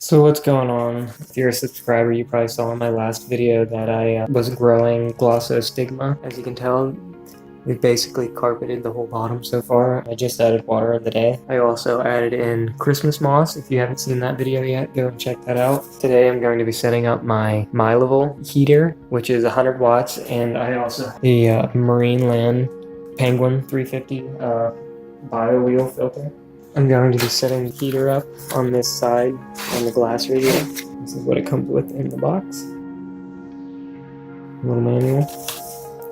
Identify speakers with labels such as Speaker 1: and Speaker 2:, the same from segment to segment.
Speaker 1: So what's going on? If you're a subscriber, you probably saw in my last video that I was growing glossostigma. As you can tell, we've basically carpeted the whole bottom so far. I just added water in the day. I also added in Christmas moss. If you haven't seen that video yet, go and check that out. Today I'm going to be setting up my my-livell heater, which is 100 watts, and I also have the Marine Land Penguin 350 bio wheel filter. I'm going to be setting the heater up on this side on the glass radiator. This is what it comes with in the box. A little manual.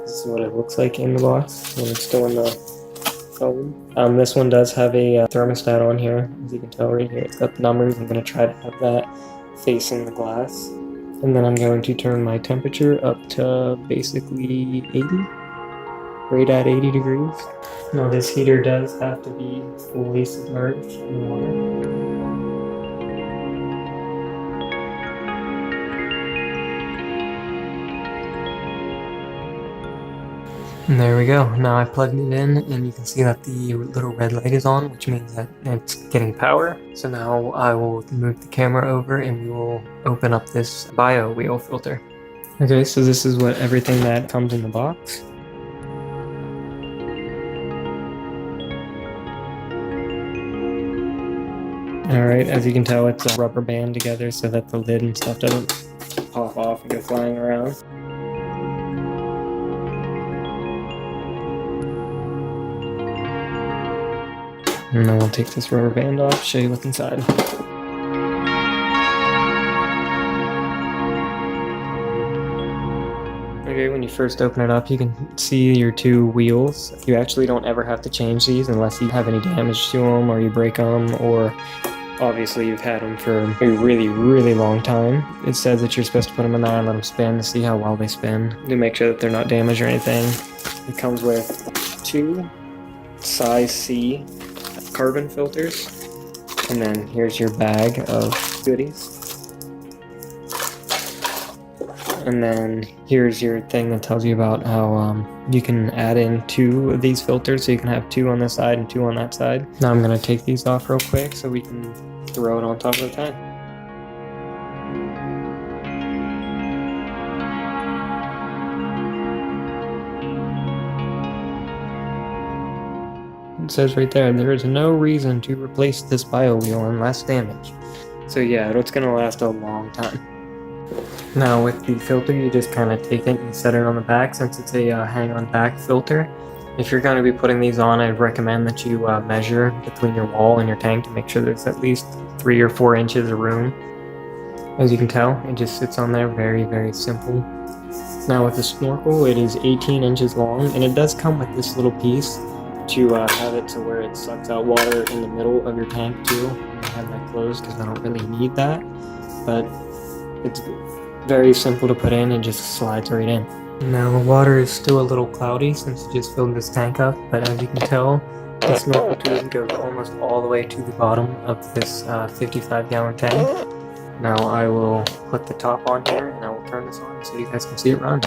Speaker 1: This is what it looks like in the box when it's still in the phone. This one does have a thermostat on here. As you can tell right here, it's got the numbers. I'm going to try to have that facing the glass. And then I'm going to turn my temperature up to basically 80. Right at 80 degrees. Now this heater does have to be fully submerged in water. And there we go. Now I plugged it in and you can see that the little red light is on, which means that it's getting power. So now I will move the camera over and we will open up this bio wheel filter. Okay, so this is what everything that comes in the box. Alright, as you can tell, it's a rubber band together so that the lid and stuff doesn't pop off and go flying around. And then we'll take this rubber band off, show you what's inside. Okay, when you first open it up, you can see your two wheels. You actually don't ever have to change these unless you have any damage to them or you break them, or obviously you've had them for a really, really long time. It says that you're supposed to put them in there and let them spin to see how well they spin, to make sure that they're not damaged or anything. It comes with two size C carbon filters, and then here's your bag of goodies. And then here's your thing that tells you about how you can add in two of these filters, so you can have two on this side and two on that side. Now I'm going to take these off real quick so we can throw it on top of the tank. It says right there is no reason to replace this bio wheel unless damaged. So yeah, it's going to last a long time. Now with the filter, you just kind of take it and set it on the back, since it's a hang-on back filter. If you're going to be putting these on, I'd recommend that you measure between your wall and your tank to make sure there's at least 3 or 4 inches of room. As you can tell, it just sits on there, very, very simple. Now with the snorkel, it is 18 inches long, and it does come with this little piece to have it to where it sucks out water in the middle of your tank too. I have that closed because I don't really need that, but it's very simple to put in and just slides right in. Now the water is still a little cloudy since you just filled this tank up, but as you can tell, the snorkel tube goes almost all the way to the bottom of this 55-gallon tank. Now I will put the top on here and I will turn this on so you guys can see it run.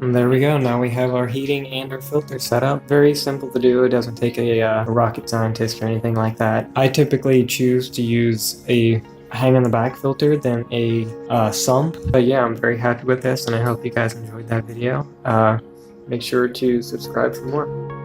Speaker 1: And there we go, now we have our heating and our filter set up. Very simple to do, it doesn't take a rocket scientist or anything like that. I typically choose to use a hang on the back filter than a sump. But yeah, I'm very happy with this and I hope you guys enjoyed that video. Make sure to subscribe for more.